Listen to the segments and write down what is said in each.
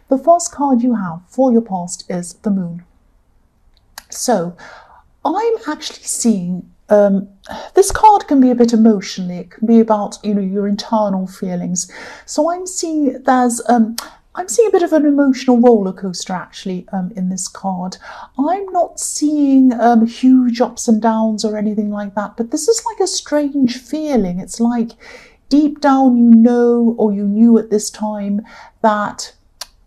The first card you have for your past is the Moon. So I'm actually seeing this card can be a bit emotional. It can be about, your internal feelings. So I'm seeing I'm seeing a bit of an emotional roller coaster actually in this card. I'm not seeing huge ups and downs or anything like that, but this is like a strange feeling. It's like deep down or you knew at this time that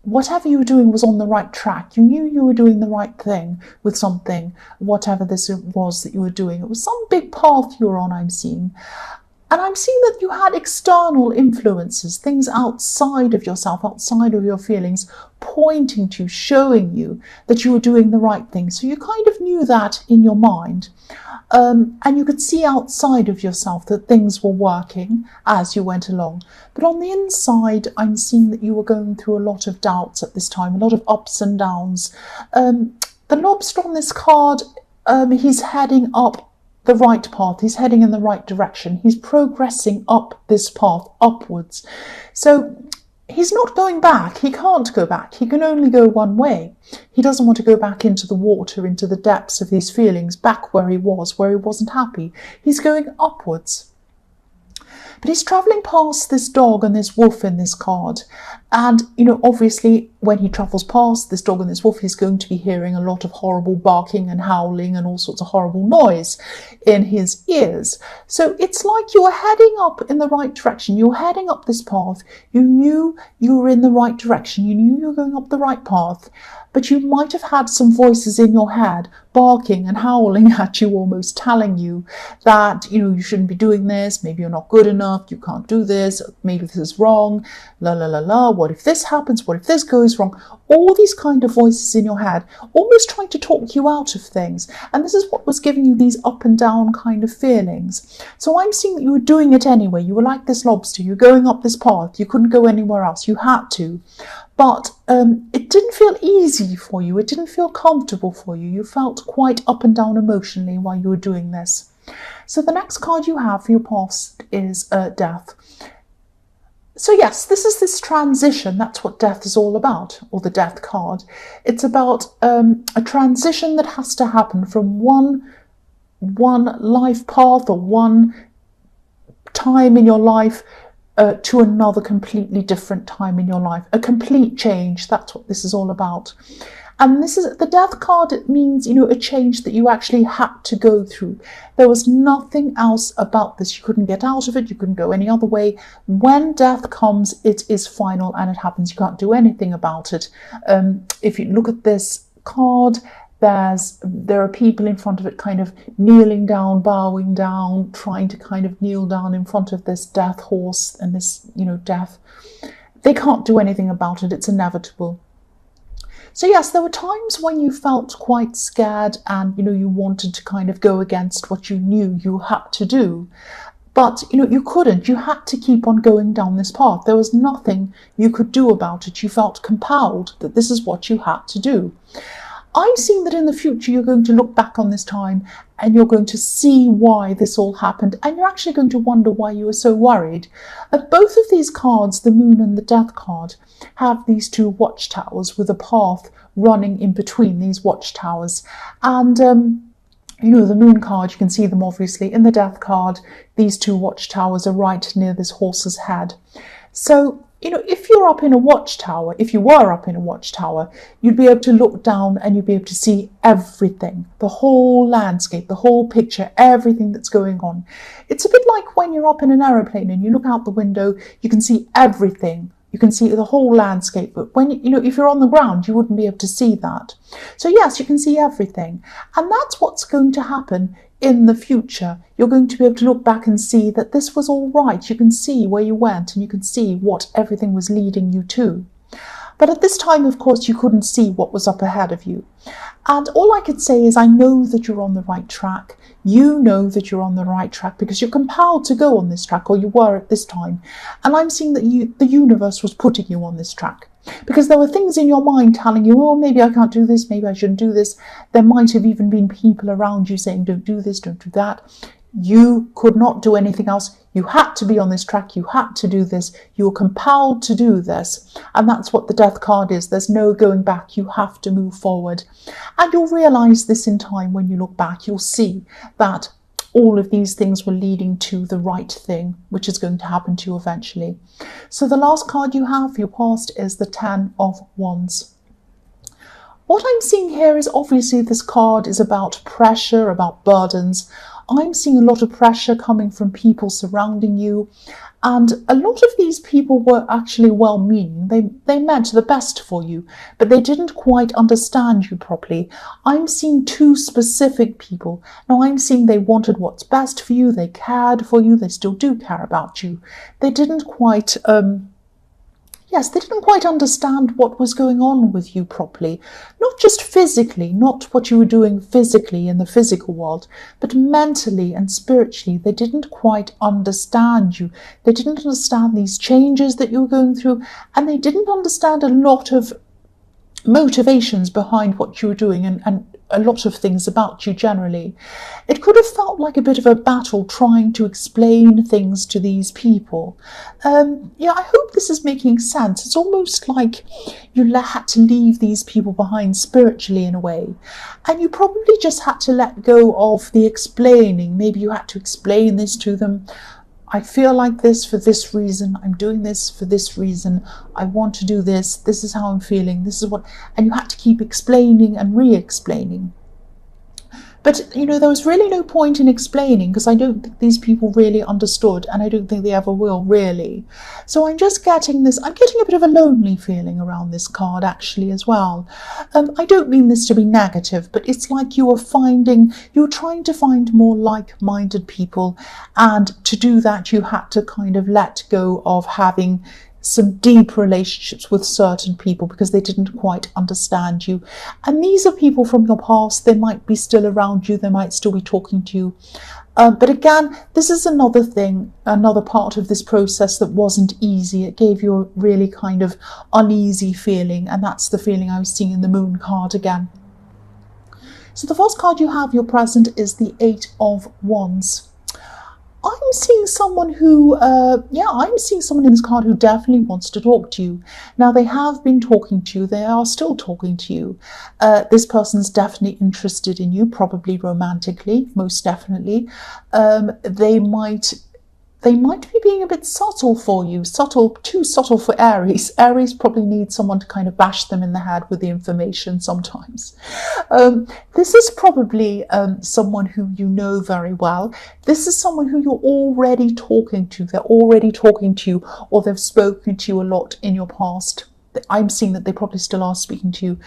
whatever you were doing was on the right track. You knew you were doing the right thing with something, whatever this was that you were doing. It was some big path you were on, I'm seeing. And I'm seeing that you had external influences, things outside of yourself, outside of your feelings, pointing to, showing you that you were doing the right thing. So you kind of knew that in your mind. And you could see outside of yourself that things were working as you went along. But on the inside, I'm seeing that you were going through a lot of doubts at this time, a lot of ups and downs. The lobster on this card, he's heading up the right path. He's heading in the right direction. He's progressing up this path, upwards. So he's not going back. He can't go back. He can only go one way. He doesn't want to go back into the water, into the depths of these feelings, back where he wasn't happy. He's going upwards. But he's travelling past this dog and this wolf in this card. And, obviously, when he travels past this dog and this wolf, he's going to be hearing a lot of horrible barking and howling and all sorts of horrible noise in his ears. So it's like you were heading up in the right direction. You were heading up this path. You knew you were in the right direction. You knew you were going up the right path. But you might have had some voices in your head barking and howling at you, almost telling you that, you shouldn't be doing this. Maybe you're not good enough. You can't do this. Maybe this is wrong. La, la, la, la. What if this happens? What if this goes wrong? All these kind of voices in your head, almost trying to talk you out of things. And this is what was giving you these up and down kind of feelings. So I'm seeing that you were doing it anyway. You were like this lobster. You're going up this path. You couldn't go anywhere else. You had to. But it didn't feel easy for you. It didn't feel comfortable for you. You felt quite up and down emotionally while you were doing this. So the next card you have for your past is Death. So yes, this is this transition. That's what Death is all about, or the Death card. It's about a transition that has to happen from one life path or one time in your life to another completely different time in your life. A complete change. That's what this is all about. And this is the Death card. It means, a change that you actually had to go through. There was nothing else about this. You couldn't get out of it. You couldn't go any other way. When death comes, it is final and it happens. You can't do anything about it. If you look at this card, there are people in front of it kind of kneeling down, bowing down, trying to kind of kneel down in front of this death horse and this, death. They can't do anything about it. It's inevitable. So yes, there were times when you felt quite scared and, you wanted to kind of go against what you knew you had to do. But, you couldn't. You had to keep on going down this path. There was nothing you could do about it. You felt compelled that this is what you had to do. I'm seeing that in the future you're going to look back on this time and you're going to see why this all happened, and you're actually going to wonder why you were so worried. Both of these cards, the Moon and the Death card, have these two watchtowers with a path running in between these watchtowers. And the Moon card, you can see them obviously. In the Death card, these two watchtowers are right near this horse's head. So if you're up in a watchtower, if you were up in a watchtower, you'd be able to look down and you'd be able to see everything, the whole landscape, the whole picture, everything that's going on. It's a bit like when you're up in an aeroplane and you look out the window, you can see everything. You can see the whole landscape. But when, if you're on the ground, you wouldn't be able to see that. So yes, you can see everything. And that's what's going to happen in the future. You're going to be able to look back and see that this was all right. You can see where you went and you can see what everything was leading you to. But at this time, of course, you couldn't see what was up ahead of you. And all I could say is I know that you're on the right track. You know that you're on the right track because you're compelled to go on this track, or you were at this time. And I'm seeing that the universe was putting you on this track. Because there were things in your mind telling you, oh, maybe I can't do this, maybe I shouldn't do this. There might have even been people around you saying, don't do this, don't do that. You could not do anything else. You had to be on this track. You had to do this. You were compelled to do this. And that's what the death card is. There's no going back. You have to move forward. And you'll realize this in time when you look back. You'll see that all of these things were leading to the right thing, which is going to happen to you eventually. So the last card you have for your past is the 10 of Wands. What I'm seeing here is obviously this card is about pressure, about burdens. I'm seeing a lot of pressure coming from people surrounding you. And a lot of these people were actually well-meaning. They meant the best for you, but they didn't quite understand you properly. I'm seeing two specific people. Now I'm seeing they wanted what's best for you. They cared for you. They still do care about you. They didn't quite... they didn't quite understand what was going on with you properly. Not just physically, not what you were doing physically in the physical world, but mentally and spiritually. They didn't quite understand you. They didn't understand these changes that you were going through, and they didn't understand a lot of motivations behind what you were doing and a lot of things about you generally. It could have felt like a bit of a battle trying to explain things to these people. I hope this is making sense. It's almost like you had to leave these people behind spiritually in a way. And you probably just had to let go of the explaining. Maybe you had to explain this to them. I feel like this for this reason. I'm doing this for this reason. I want to do this. This is how I'm feeling. This is what... And you had to keep explaining and re-explaining. But, there was really no point in explaining because I don't think these people really understood, and I don't think they ever will, really. So I'm just getting this... I'm getting a bit of a lonely feeling around this card, actually, as well. I don't mean this to be negative, but it's like you're trying to find more like-minded people, and to do that, you had to kind of let go of having some deep relationships with certain people because they didn't quite understand you. And these are people from your past. They might be still around you. They might still be talking to you. But again, this is another thing, another part of this process that wasn't easy. It gave you a really kind of uneasy feeling. And that's the feeling I was seeing in the Moon card again. So the first card you have, your present, is the 8 of Wands. I'm seeing someone who, I'm seeing someone in this card who definitely wants to talk to you. Now, they have been talking to you. They are still talking to you. This person's definitely interested in you, probably romantically, most definitely. They might be being a bit subtle for you, too subtle for Aries. Aries probably needs someone to kind of bash them in the head with the information sometimes. This is probably someone who you know very well. This is someone who you're already talking to. They're already talking to you, or they've spoken to you a lot in your past. I'm seeing that they probably still are speaking to you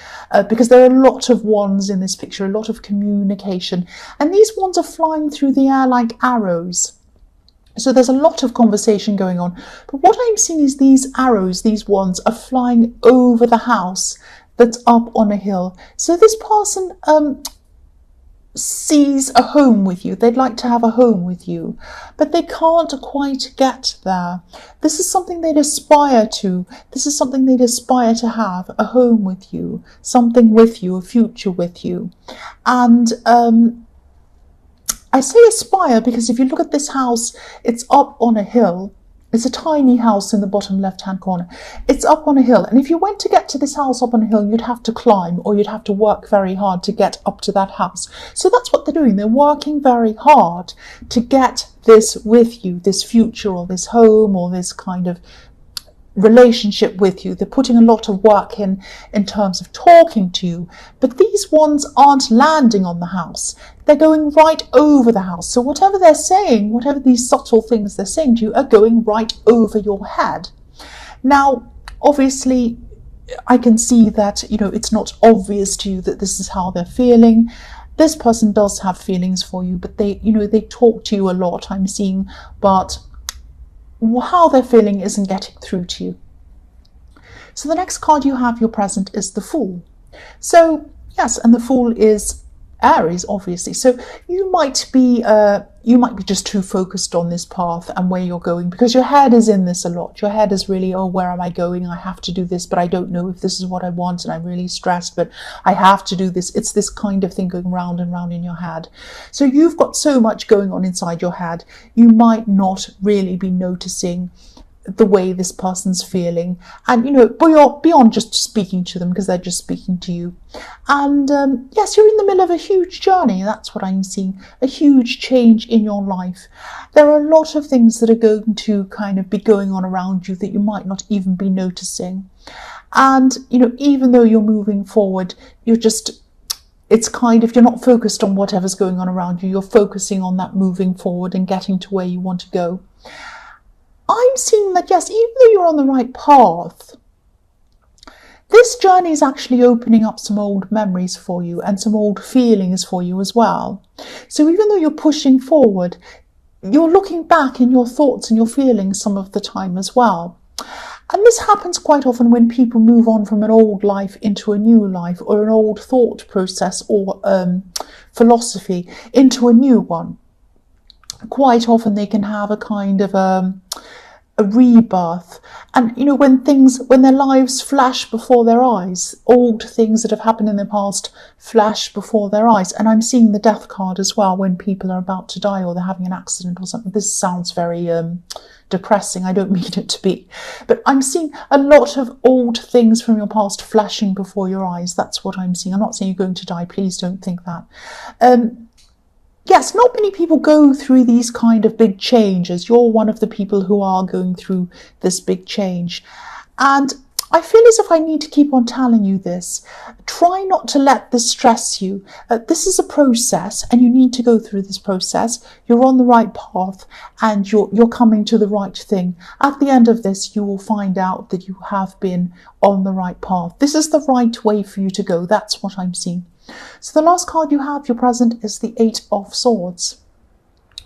because there are a lot of wands in this picture, a lot of communication. And these wands are flying through the air like arrows. So there's a lot of conversation going on. But what I'm seeing is these arrows, these wands, are flying over the house that's up on a hill. So this person sees a home with you. They'd like to have a home with you, but they can't quite get there. This is something they'd aspire to. This is something they'd aspire to have, a home with you, something with you, a future with you. And I say aspire because if you look at this house, it's up on a hill. It's a tiny house in the bottom left-hand corner. It's up on a hill. And if you went to get to this house up on a hill, you'd have to climb or you'd have to work very hard to get up to that house. So that's what they're doing. They're working very hard to get this with you, this future or this home or this kind of relationship with you. They're putting a lot of work in terms of talking to you, but these ones aren't landing on the house. They're going right over the house. So whatever they're saying, whatever these subtle things they're saying to you are going right over your head. Now, obviously, I can see that, it's not obvious to you that this is how they're feeling. This person does have feelings for you, but they talk to you a lot, I'm seeing, but how they're feeling isn't getting through to you. So the next card you have, your present, is the Fool. So yes, and the Fool is Aries, obviously. So you might be just too focused on this path and where you're going, because your head is in this a lot. Your head is really, oh, where am I going? I have to do this, but I don't know if this is what I want, and I'm really stressed, but I have to do this. It's this kind of thing going round and round in your head. So you've got so much going on inside your head, you might not really be noticing the way this person's feeling, and beyond just speaking to them, because they're just speaking to you. And yes, you're in the middle of a huge journey. That's what I'm seeing, a huge change in your life. There are a lot of things that are going to kind of be going on around you that you might not even be noticing. And even though you're moving forward, it's kind of, you're not focused on whatever's going on around you. You're focusing on that moving forward and getting to where you want to go. I'm seeing that, yes, even though you're on the right path, this journey is actually opening up some old memories for you and some old feelings for you as well. So even though you're pushing forward, you're looking back in your thoughts and your feelings some of the time as well. And this happens quite often when people move on from an old life into a new life, or an old thought process or philosophy into a new one. Quite often they can have a kind of a rebirth, and when their lives flash before their eyes, old things that have happened in the past flash before their eyes. And I'm seeing the death card as well when people are about to die, or they're having an accident or something. This sounds very depressing. I don't mean it to be, but I'm seeing a lot of old things from your past flashing before your eyes. That's what I'm seeing. I'm not saying you're going to die, please don't think that. Yes, not many people go through these kind of big changes. You're one of the people who are going through this big change. And I feel as if I need to keep on telling you this. Try not to let this stress you. This is a process, and you need to go through this process. You're on the right path, and you're coming to the right thing. At the end of this, you will find out that you have been on the right path. This is the right way for you to go. That's what I'm seeing. So the last card you have, your present, is the 8 of Swords.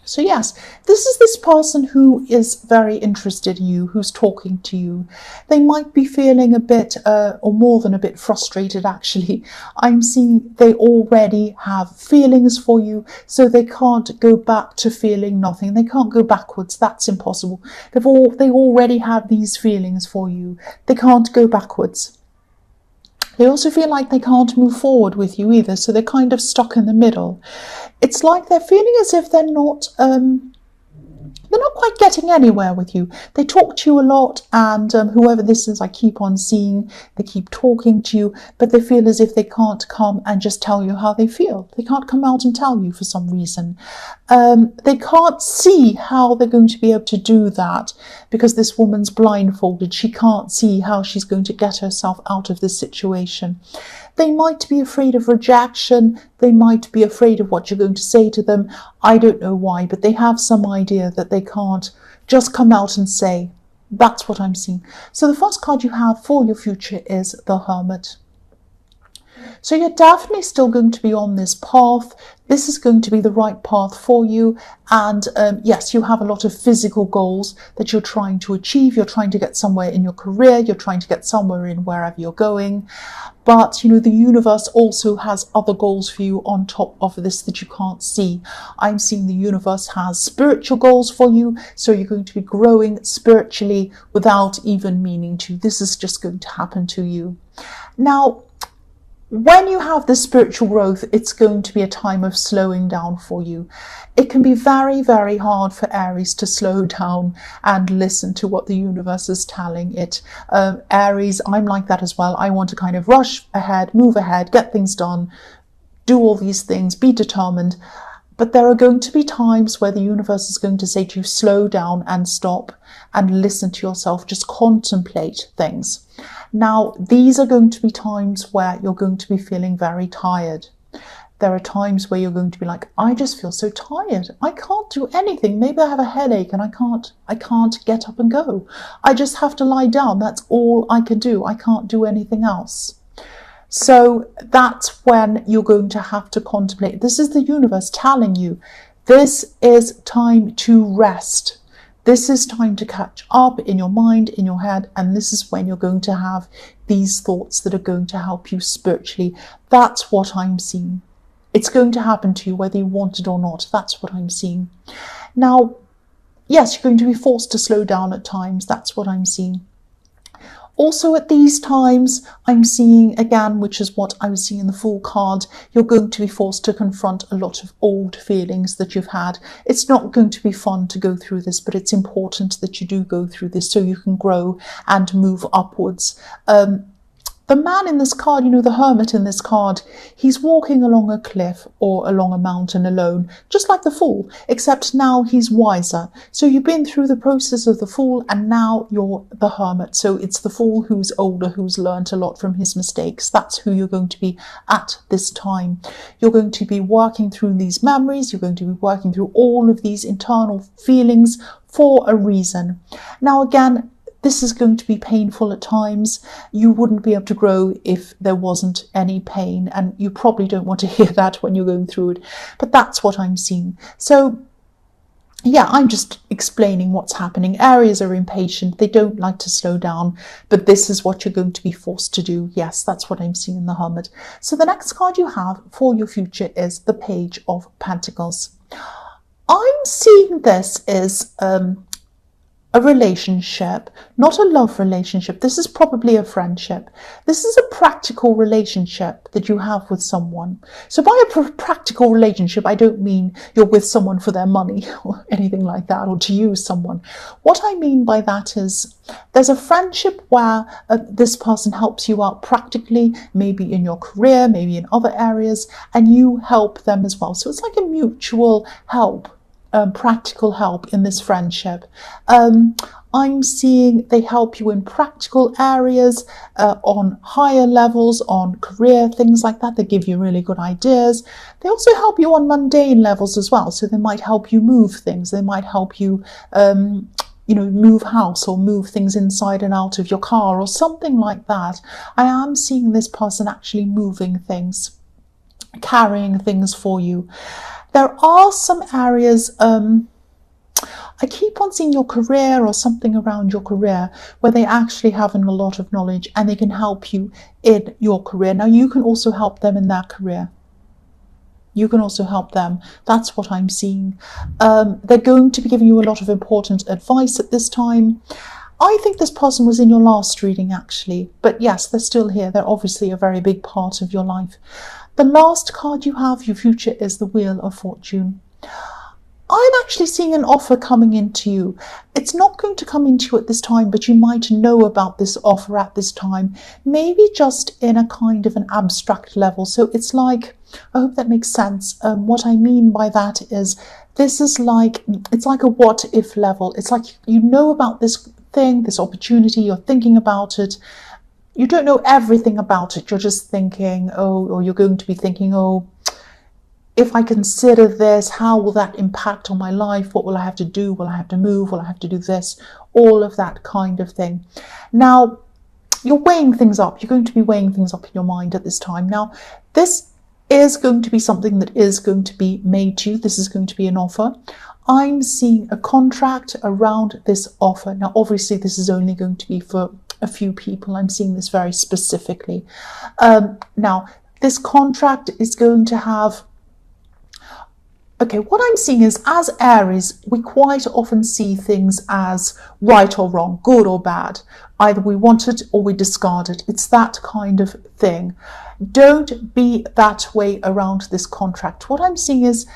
So yes, this is this person who is very interested in you, who's talking to you. They might be feeling a bit, or more than a bit frustrated actually. I'm seeing they already have feelings for you, so they can't go back to feeling nothing. They can't go backwards. That's impossible. They already have these feelings for you. They can't go backwards. They also feel like they can't move forward with you either, so they're kind of stuck in the middle. It's like they're feeling as if they're not quite getting anywhere with you. They talk to you a lot, and whoever this is, I keep on seeing, they keep talking to you, but they feel as if they can't come and just tell you how they feel. They can't come out and tell you for some reason. They can't see how they're going to be able to do that, because this woman's blindfolded. She can't see how she's going to get herself out of this situation. They might be afraid of rejection. They might be afraid of what you're going to say to them. I don't know why, but they have some idea that they can't just come out and say. That's what I'm seeing. So the first card you have for your future is the Hermit. So you're definitely still going to be on this path. This is going to be the right path for you. And yes, you have a lot of physical goals that you're trying to achieve. You're trying to get somewhere in your career. You're trying to get somewhere in wherever you're going. But, the universe also has other goals for you on top of this that you can't see. I'm seeing the universe has spiritual goals for you. So you're going to be growing spiritually without even meaning to. This is just going to happen to you. Now, when you have this spiritual growth, it's going to be a time of slowing down for you. It can be very, very hard for Aries to slow down and listen to what the universe is telling it. Aries, I'm like that as well. I want to kind of rush ahead, move ahead, get things done, do all these things, be determined. But there are going to be times where the universe is going to say to you, slow down and stop and listen to yourself, just contemplate things. Now, these are going to be times where you're going to be feeling very tired. There are times where you're going to be like, I just feel so tired. I can't do anything. Maybe I have a headache and I can't get up and go. I just have to lie down. That's all I can do. I can't do anything else. So that's when you're going to have to contemplate. This is the universe telling you, this is time to rest. This is time to catch up in your mind, in your head, and this is when you're going to have these thoughts that are going to help you spiritually. That's what I'm seeing. It's going to happen to you whether you want it or not. That's what I'm seeing. Now, yes, you're going to be forced to slow down at times. That's what I'm seeing. Also at these times, I'm seeing again, which is what I was seeing in the Fool card, you're going to be forced to confront a lot of old feelings that you've had. It's not going to be fun to go through this, but it's important that you do go through this so you can grow and move upwards. The man in this card, you know, the hermit in this card, he's walking along a cliff or along a mountain alone, just like the Fool, except now he's wiser. So you've been through the process of the Fool and now you're the hermit. So it's the Fool who's older, who's learnt a lot from his mistakes. That's who you're going to be at this time. You're going to be working through these memories. You're going to be working through all of these internal feelings for a reason. Now, again, this is going to be painful at times. You wouldn't be able to grow if there wasn't any pain, and you probably don't want to hear that when you're going through it, but that's what I'm seeing. So yeah, I'm just explaining what's happening. Aries are impatient. They don't like to slow down, but this is what you're going to be forced to do. Yes, that's what I'm seeing in the Hermit. So the next card you have for your future is the Page of Pentacles. I'm seeing this as a relationship, not a love relationship. This is probably a friendship. This is a practical relationship that you have with someone. So by a practical relationship, I don't mean you're with someone for their money or anything like that, or to use someone. What I mean by that is there's a friendship where this person helps you out practically, maybe in your career, maybe in other areas, and you help them as well. So it's like a mutual help. Practical help in this friendship. I'm seeing they help you in practical areas, on higher levels, on career, things like that. They give you really good ideas. They also help you on mundane levels as well. So they might help you move things. They might help you move house or move things inside and out of your car or something like that. I am seeing this person actually moving things, carrying things for you. There are some areas, I keep on seeing your career or something around your career where they actually have a lot of knowledge and they can help you in your career. Now, you can also help them in their career. You can also help them. That's what I'm seeing. They're going to be giving you a lot of important advice at this time. I think this person was in your last reading, actually. But yes, they're still here. They're obviously a very big part of your life. The last card you have, your future, is the Wheel of Fortune. I'm actually seeing an offer coming into you. It's not going to come into you at this time, but you might know about this offer at this time, maybe just in a kind of an abstract level. So it's like, I hope that makes sense. What I mean by that is this is like, it's like a what if level. It's like you know about this thing, this opportunity, you're thinking about it. You don't know everything about it. You're just thinking, or you're going to be thinking, if I consider this, how will that impact on my life? What will I have to do? Will I have to move? Will I have to do this? All of that kind of thing. Now, you're weighing things up. You're going to be weighing things up in your mind at this time. Now, this is going to be something that is going to be made to you. This is going to be an offer. I'm seeing a contract around this offer. Now, obviously, this is only going to be for a few people. I'm seeing this very specifically. Now, this contract is going to have... Okay, what I'm seeing is, as Aries, we quite often see things as right or wrong, good or bad. Either we want it or we discard it. It's that kind of thing. Don't be that way around this contract. What I'm seeing is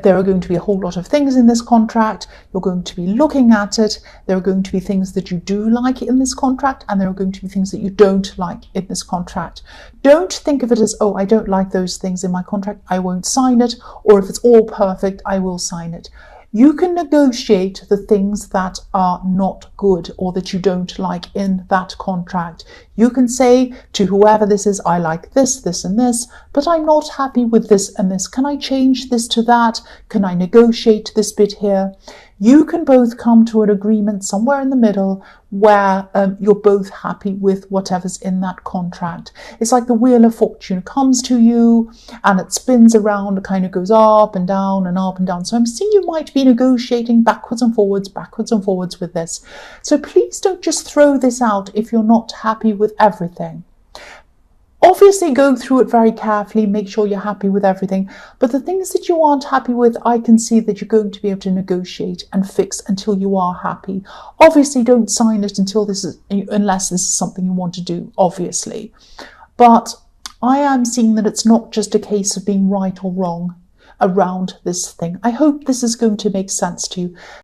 there are going to be a whole lot of things in this contract. You're going to be looking at it. There are going to be things that you do like in this contract, and there are going to be things that you don't like in this contract. Don't think of it as, I don't like those things in my contract, I won't sign it, or if it's all perfect, I will sign it. You can negotiate the things that are not good or that you don't like in that contract. You can say to whoever this is, I like this, this and this, but I'm not happy with this and this. Can I change this to that? Can I negotiate this bit here? You can both come to an agreement somewhere in the middle where you're both happy with whatever's in that contract. It's like the Wheel of Fortune comes to you and it spins around, it kind of goes up and down and up and down. So I'm seeing you might be negotiating backwards and forwards with this. So please don't just throw this out if you're not happy with everything. Obviously, go through it very carefully, make sure you're happy with everything. But the things that you aren't happy with, I can see that you're going to be able to negotiate and fix until you are happy. Obviously, don't sign it unless this is something you want to do, obviously. But I am seeing that it's not just a case of being right or wrong around this thing. I hope this is going to make sense to you.